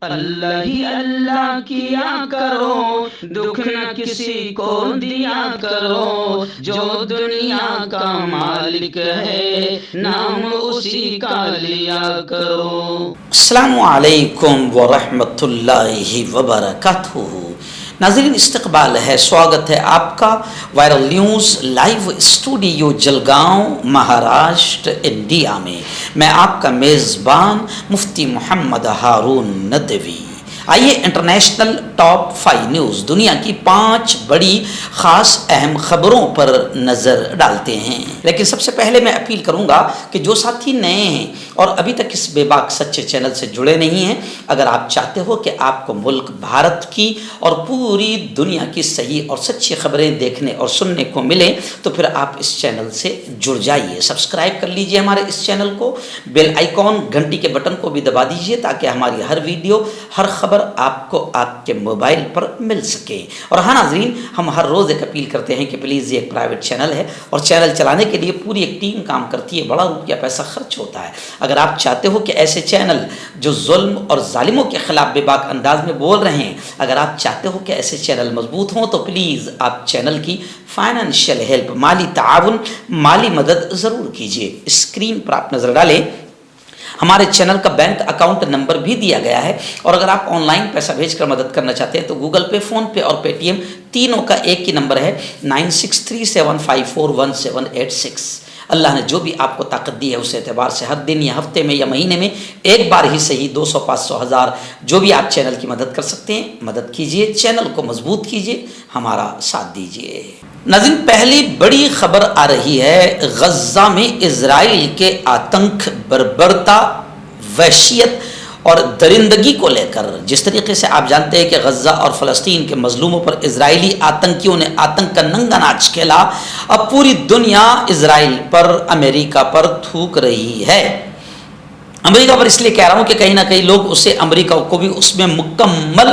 اللہ ہی اللہ کیا کرو، دکھ نہ کسی کو دیا کرو، جو دنیا کا مالک ہے نام اسی کا لیا کرو۔ السلام علیکم ورحمۃ اللہ وبرکاتہ۔ ناظرین استقبال ہے، سواگت ہے آپ کا viral news live studio Jalgaon Maharashtra India میں۔ میں آپ کا میزبان مفتی محمد ہارون ندوی۔ آئیے انٹرنیشنل ٹاپ 5 نیوز، دنیا کی 5 بڑی خاص اہم خبروں پر نظر ڈالتے ہیں۔ لیکن سب سے پہلے میں اپیل کروں گا کہ جو ساتھی نئے ہیں اور ابھی تک اس بے باک سچے چینل سے جڑے نہیں ہیں، اگر آپ چاہتے ہو کہ آپ کو ملک بھارت کی اور پوری دنیا کی صحیح اور سچی خبریں دیکھنے اور سننے کو ملیں تو پھر آپ اس چینل سے جڑ جائیے، سبسکرائب کر لیجئے ہمارے اس چینل کو، بیل آئیکن گھنٹی کے بٹن کو بھی دبا دیجئے تاکہ ہماری ہر ویڈیو، ہر خبر آپ کو آپ کے موبائل پر مل سکے۔ اور ہاں ناظرین، ہم ہر روز ایک اپیل کرتے ہیں کہ پلیز یہ ایک پرائیویٹ چینل ہے اور چینل چلانے کے لیے پوری ایک ٹیم کام کرتی ہے، بڑا روپیہ پیسہ خرچ ہوتا ہے۔ اگر آپ چاہتے ہو کہ ایسے چینل جو ظلم اور ظالموں کے خلاف بے باک انداز میں بول رہے ہیں، اگر آپ چاہتے ہو کہ ایسے چینل مضبوط ہوں تو پلیز آپ چینل کی فائنینشیل ہیلپ، مالی تعاون، مالی مدد ضرور کیجیے۔ اسکرین پر آپ نظر ڈالیں، ہمارے چینل کا بینک اکاؤنٹ نمبر بھی دیا گیا ہے، اور اگر آپ آن لائن پیسہ بھیج کر مدد کرنا چاہتے ہیں تو گوگل پے، فون پے اور پے ٹی ایم تینوں کا ایک ہی نمبر ہے 9637541786۔ اللہ نے جو بھی آپ کو طاقت دی ہے اس اعتبار سے ہر دن یا ہفتے میں یا مہینے میں ایک بار ہی صحیح 200، 500، 1000 جو بھی آپ چینل کی مدد کر سکتے ہیں مدد کیجئے، چینل کو مضبوط کیجئے، ہمارا ساتھ دیجئے۔ ناظرین پہلی بڑی خبر آ رہی ہے غزہ میں اسرائیل کے آتنک، بربرتا، وحشیت اور درندگی کو لے کر۔ جس طریقے سے آپ جانتے ہیں کہ غزہ اور فلسطین کے مظلوموں پر اسرائیلی آتنکیوں نے آتنک کا ننگا ناچ کھیلا، اب پوری دنیا اسرائیل پر، امریکہ پر تھوک رہی ہے۔ امریکہ پر اس لیے کہہ رہا ہوں کہ کہیں نہ کہیں لوگ اسے، امریکہ کو بھی اس میں مکمل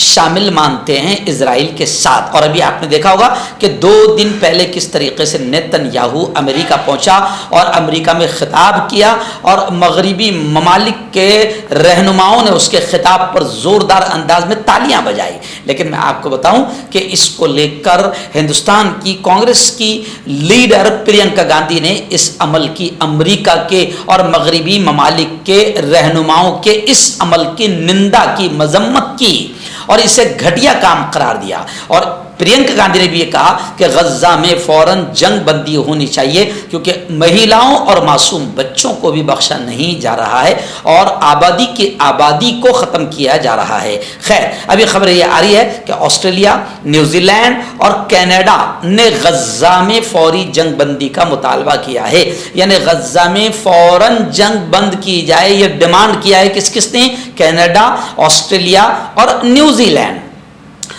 شامل مانتے ہیں اسرائیل کے ساتھ۔ اور ابھی آپ نے دیکھا ہوگا کہ 2 دن پہلے کس طریقے سے نیتن یاہو امریکہ پہنچا اور امریکہ میں خطاب کیا، اور مغربی ممالک کے رہنماؤں نے اس کے خطاب پر زوردار انداز میں تالیاں بجائی۔ لیکن میں آپ کو بتاؤں کہ اس کو لے کر ہندوستان کی کانگریس کی لیڈر پرینکا گاندھی نے اس عمل کی، امریکہ کے اور مغربی ممالک کے رہنماؤں کے اس عمل کی نندا کی، مذمت کی اور اسے گھٹیا کام قرار دیا۔ اور پرینکا گاندھی نے بھی یہ کہا کہ غزہ میں فوراً جنگ بندی ہونی چاہیے، کیونکہ مہیلاؤں اور معصوم بچوں کو بھی بخشا نہیں جا رہا ہے اور آبادی کی آبادی کو ختم کیا جا رہا ہے۔ خیر، ابھی خبر یہ آ رہی ہے کہ آسٹریلیا، نیوزی لینڈ اور کینیڈا نے غزہ میں فوری جنگ بندی کا مطالبہ کیا ہے، یعنی غزہ میں فوراً جنگ بند کی جائے، یہ ڈیمانڈ کیا ہے کس نے؟ کینیڈا، آسٹریلیا اور نیوزی لینڈ۔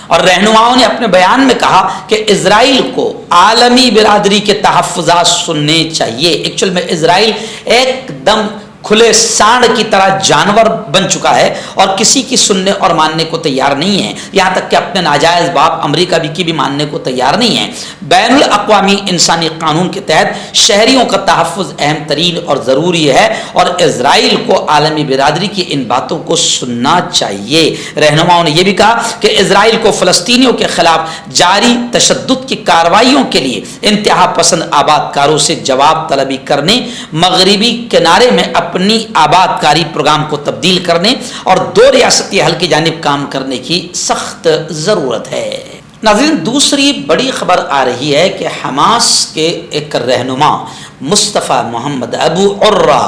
اور رہنماؤں نے اپنے بیان میں کہا کہ اسرائیل کو عالمی برادری کے تحفظات سننے چاہیے۔ ایکچوئل میں اسرائیل ایک دم کھلے سانڈ کی طرح جانور بن چکا ہے اور کسی کی سننے اور ماننے کو تیار نہیں ہے، یہاں تک کہ اپنے ناجائز باپ امریکہ کی بھی ماننے کو تیار نہیں ہے۔ بین الاقوامی انسانی قانون کے تحت شہریوں کا تحفظ اہم ترین اور ضروری ہے، اور اسرائیل کو عالمی برادری کی ان باتوں کو سننا چاہیے۔ رہنماؤں نے یہ بھی کہا کہ اسرائیل کو فلسطینیوں کے خلاف جاری تشدد کی کارروائیوں کے لیے انتہا پسند آباد کاروں سے جواب طلبی کرنے، مغربی کنارے میں اپنی آباد کاری پروگرام کو تبدیل کرنے اور 2 ریاستی حل کی جانب کام کرنے کی سخت ضرورت ہے۔ ناظرین دوسری بڑی خبر آ رہی ہے کہ حماس کے ایک رہنما مصطفیٰ محمد ابو عرہ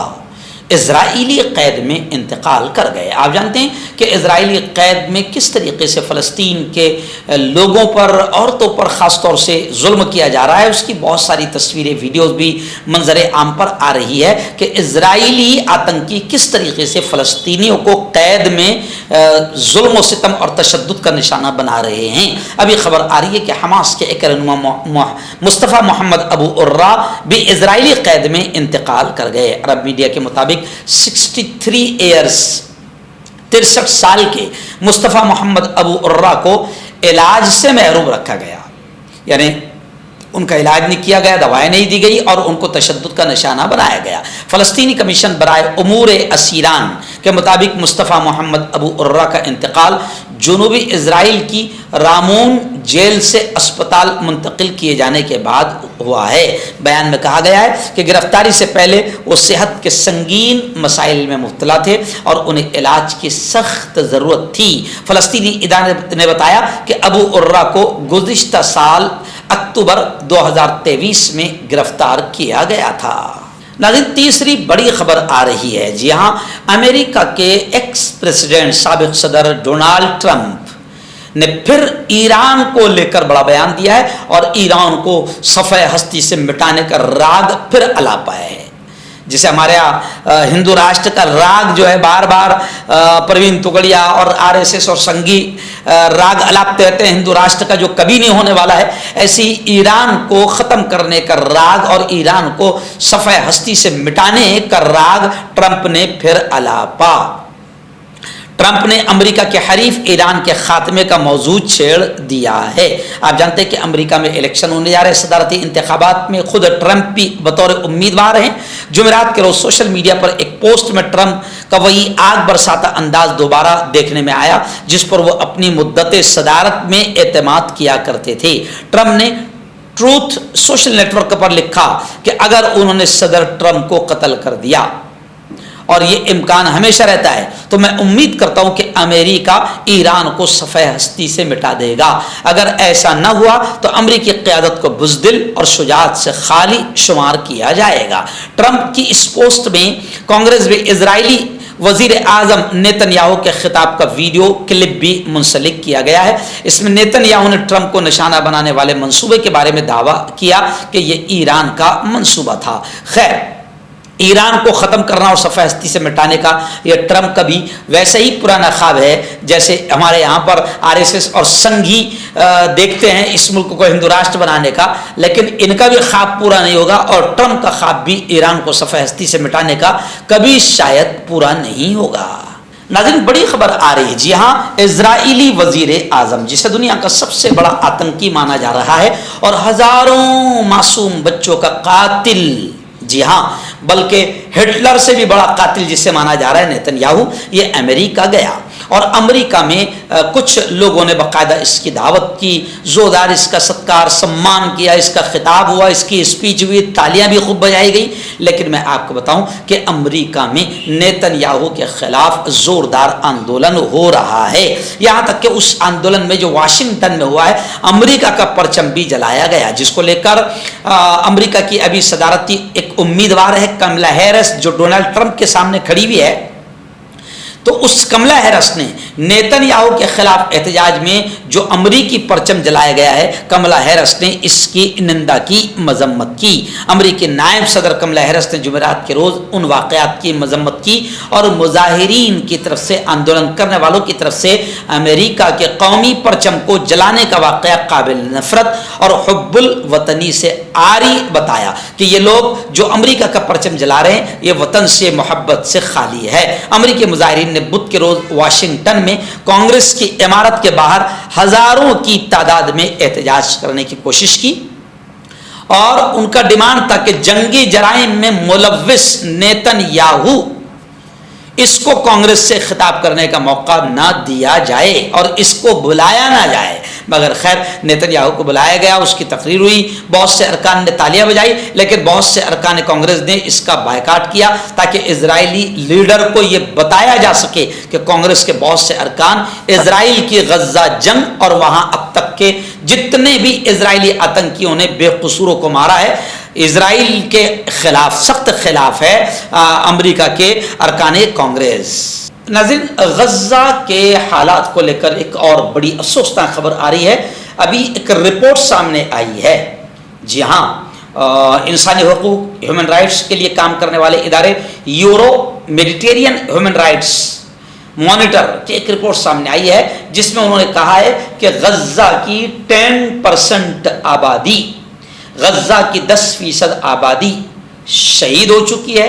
اسرائیلی قید میں انتقال کر گئے۔ آپ جانتے ہیں کہ اسرائیلی قید میں کس طریقے سے فلسطین کے لوگوں پر، عورتوں پر خاص طور سے ظلم کیا جا رہا ہے، اس کی بہت ساری تصویریں، ویڈیوز بھی منظر عام پر آ رہی ہے کہ اسرائیلی آتنکی کس طریقے سے فلسطینیوں کو قید میں ظلم و ستم اور تشدد کا نشانہ بنا رہے ہیں۔ ابھی خبر آ رہی ہے کہ حماس کے ایک رہنما مصطفیٰ محمد ابو عرہ بھی اسرائیلی قید میں انتقال کر گئے۔ عرب میڈیا کے مطابق 63 ایئرس 63 سال کے مصطفیٰ محمد ابو عرہ کو علاج سے محروم رکھا گیا، یعنی ان کا علاج نہیں کیا گیا، دوائیں نہیں دی گئی اور ان کو تشدد کا نشانہ بنایا گیا۔ فلسطینی کمیشن برائے امور اسیران کے مطابق مصطفیٰ محمد ابو عرہ کا انتقال جنوبی اسرائیل کی رامون جیل سے اسپتال منتقل کیے جانے کے بعد ہوا ہے۔ بیان میں کہا گیا ہے کہ گرفتاری سے پہلے وہ صحت کے سنگین مسائل میں مبتلا تھے اور انہیں علاج کی سخت ضرورت تھی۔ فلسطینی ادارے نے بتایا کہ ابو عرہ کو گزشتہ سال اکتوبر 2023 میں گرفتار کیا گیا تھا۔ ناظرین، تیسری بڑی خبر آ رہی ہے۔ جی ہاں، امریکہ کے ایکس پریزیڈنٹ سابق صدر ڈونالڈ ٹرمپ نے پھر ایران کو لے کر بڑا بیان دیا ہے اور ایران کو صفحہ ہستی سے مٹانے کا راگ پھر الاپا ہے۔ جسے ہمارے یہاں ہندو راشٹر کا راگ جو ہے بار بار پروین توگڑیا اور RSS اور سنگھی راگ الاپتے رہتے ہیں، ہندو راشٹر کا جو کبھی نہیں ہونے والا ہے، ایسی ایران کو ختم کرنے کا راگ اور ایران کو صفحہ ہستی سے مٹانے کا راگ ٹرمپ نے پھر الاپا۔ ٹرمپ نے امریکہ کے حریف ایران کے خاتمے کا موضوع چھیڑ دیا ہے۔ آپ جانتے ہیں کہ امریکہ میں الیکشن ہونے جا رہے ہیں، صدارتی انتخابات میں خود ٹرمپ بھی بطور امیدوار ہیں۔ جمعرات کے روز سوشل میڈیا پر ایک پوسٹ میں ٹرمپ کا وہی آگ برساتا انداز دوبارہ دیکھنے میں آیا جس پر وہ اپنی مدت صدارت میں اعتماد کیا کرتے تھے۔ ٹرمپ نے ٹروتھ سوشل نیٹ ورک پر لکھا کہ اگر انہوں نے صدر ٹرمپ کو قتل کر دیا، اور یہ امکان ہمیشہ رہتا ہے، تو میں امید کرتا ہوں کہ امریکہ ایران کو صفحہ ہستی سے مٹا دے گا۔ اگر ایسا نہ ہوا تو امریکی قیادت کو بزدل اور شجاعت سے خالی شمار کیا جائے گا۔ ٹرمپ کی اس پوسٹ میں کانگریس میں اسرائیلی وزیر اعظم نیتن یاہو کے خطاب کا ویڈیو کلپ بھی منسلک کیا گیا ہے۔ اس میں نیتن یاہو نے ٹرمپ کو نشانہ بنانے والے منصوبے کے بارے میں دعویٰ کیا کہ یہ ایران کا منصوبہ تھا۔ خیر، ایران کو ختم کرنا اور صفحہ ہستی سے مٹانے کا یہ ٹرمپ کا بھی ویسے ہی پرانا خواب ہے جیسے ہمارے یہاں پر RSS اور سنگھی دیکھتے ہیں اس ملک کو ہندو راشٹر بنانے کا، لیکن ان کا بھی خواب پورا نہیں ہوگا اور ٹرمپ کا خواب بھی ایران کو صفحہ ہستی سے مٹانے کا کبھی شاید پورا نہیں ہوگا۔ ناظرین، بڑی خبر آ رہی ہے۔ جی ہاں، اسرائیلی وزیر اعظم جسے دنیا کا سب سے بڑا آتنکی مانا جا رہا ہے اور ہزاروں معصوم بچوں کا قاتل، جی ہاں، بلکہ ہٹلر سے بھی بڑا قاتل جسے مانا جا رہا ہے نیتن یاہو، یہ امریکہ گیا اور امریکہ میں کچھ لوگوں نے باقاعدہ اس کی دعوت کی، زوردار اس کا ستکار سمان کیا، اس کا خطاب ہوا، اس کی اسپیچ ہوئی، تالیاں بھی خوب بجائی گئی۔ لیکن میں آپ کو بتاؤں کہ امریکہ میں نیتن یاہو کے خلاف زوردار آندولن ہو رہا ہے، یہاں تک کہ اس آندولن میں جو واشنگٹن میں ہوا ہے امریکہ کا پرچم بھی جلایا گیا، جس کو لے کر امریکہ کی ابھی صدارتی ایک امیدوار ہے کملا ہیرس جو ڈونلڈ ٹرمپ کے سامنے کھڑی ہوئی ہے۔ تو اس کملا ہیرس نے نیتن یاہو کے خلاف احتجاج میں جو امریکی پرچم جلایا گیا ہے، کملا ہیرس نے اس کی نندا کی، مذمت کی۔ امریکی نائب صدر کملا ہیرس نے جمعرات کے روز ان واقعات کی مذمت کی اور مظاہرین کی طرف سے، آندولن کرنے والوں کی طرف سے امریکہ کے قومی پرچم کو جلانے کا واقعہ قابل نفرت اور حب الوطنی سے عاری بتایا کہ یہ لوگ جو امریکہ کا پرچم جلا رہے ہیں یہ وطن سے، محبت سے خالی ہے۔ امریکی مظاہرین نے بدھ کے روز واشنگٹن میں کانگریس کی عمارت کے باہر ہزاروں کی تعداد میں احتجاج کرنے کی کوشش کی اور ان کا ڈیمانڈ تھا کہ جنگی جرائم میں ملوث نیتن یاہو اس کو کانگریس سے خطاب کرنے کا موقع نہ دیا جائے اور اس کو بلایا نہ جائے، مگر خیر نیتن یاہو کو بلایا گیا، اس کی تقریر ہوئی، بہت سے ارکان نے تالیاں بجائی، لیکن بہت سے ارکان کانگریس نے اس کا بائیکاٹ کیا تاکہ اسرائیلی لیڈر کو یہ بتایا جا سکے کہ کانگریس کے بہت سے ارکان اسرائیل کی غزہ جنگ اور وہاں اب تک کے جتنے بھی اسرائیلی آتنکیوں نے بے قصوروں کو مارا ہے، اسرائیل کے خلاف سخت خلاف ہے امریکہ کے ارکان کانگریس۔ ناظرین، غزہ کے حالات کو لے کر ایک اور بڑی افسوسناک خبر آ رہی ہے، ابھی ایک رپورٹ سامنے آئی ہے۔ جی ہاں، انسانی حقوق، ہیومن رائٹس کے لیے کام کرنے والے ادارے euro Mediterranean human rights monitor کی ایک رپورٹ سامنے آئی ہے جس میں انہوں نے کہا ہے کہ غزہ کی 10% آبادی، غزہ کی 10% آبادی شہید ہو چکی ہے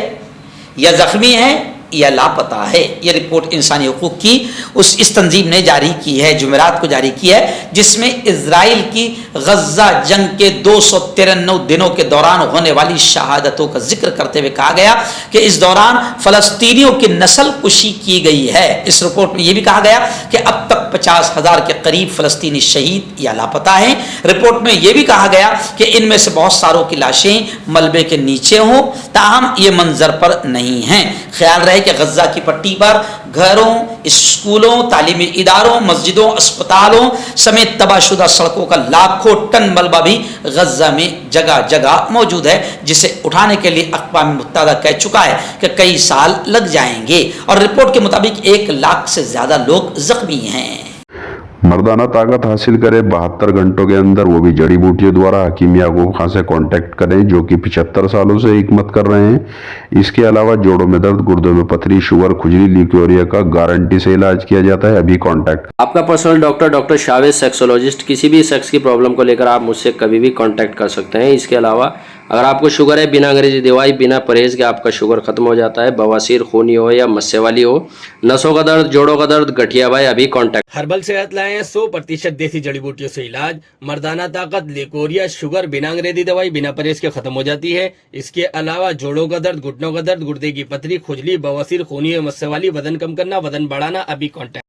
یا زخمی ہے یا لاپتہ ہے. یہ رپورٹ انسانی حقوق کی اس تنظیم نے جاری کی ہے، جمعرات کو جاری کی ہے، جس میں اسرائیل کی غزہ جنگ کے 293 دنوں کے دوران ہونے والی شہادتوں کا ذکر کرتے ہوئے کہا گیا کہ اس دوران فلسطینیوں کی نسل کشی کی گئی ہے. اس رپورٹ میں یہ بھی کہا گیا کہ اب تک 50,000 کے قریب فلسطینی شہید یا لاپتہ ہیں. رپورٹ میں یہ بھی کہا گیا کہ ان میں سے بہت ساروں کی لاشیں ملبے کے نیچے ہوں، تاہم یہ منظر پر نہیں ہیں. خیال رہے کہ غزہ کی پٹی پر گھروں، اسکولوں، تعلیمی اداروں، مسجدوں، اسپتالوں سمیت تباہ شدہ سڑکوں کا لاکھوں ٹن ملبہ بھی غزہ میں جگہ جگہ موجود ہے، جسے اٹھانے کے لیے اقوام متحدہ کہہ چکا ہے کہ کئی سال لگ جائیں گے، اور رپورٹ کے مطابق 1 لاکھ سے زیادہ لوگ زخمی ہیں. مردانہ طاقت حاصل کرے 72 گھنٹوں کے اندر، وہ بھی جڑی بوٹیوں دوارا. حکیم یعقوب خان سے کانٹیکٹ کریں جو کہ 75 سالوں سے حکمت کر رہے ہیں. اس کے علاوہ جوڑوں میں درد، گردوں میں پتھری، شوگر، کھجلی، لیکوریا کا گارنٹی سے علاج کیا جاتا ہے. ابھی کانٹیکٹ. آپ کا پرسنل ڈاکٹر شاویز سیکسولوجسٹ. کسی بھی سیکس کی پرابلم کو لے کر آپ مجھ سے کبھی بھی کانٹیکٹ کر سکتے ہیں. اس کے علاوہ اگر آپ کو شوگر ہے، بنا انگریزی دوائی، بنا پرہیز کے آپ کا شوگر ختم ہو جاتا ہے. بواسیر خونی ہو یا مسے والی ہو، نسوں کا درد، جوڑوں کا درد، گٹھیا بھائی، ابھی کانٹیکٹ. ہربل صحت لائے ہیں 100% دیسی جڑی بوٹیوں سے علاج. مردانہ طاقت، لیکوریا، شوگر بنا انگریزی دوائی، بنا پرہیز کے ختم ہو جاتی ہے. اس کے علاوہ جوڑوں کا درد، گھٹنوں کا درد، گردے کی پتھری، کھجلی، بواسیر خونی ہے، مسے والی، وزن کم کرنا، وزن بڑھانا، ابھی کانٹیکٹ.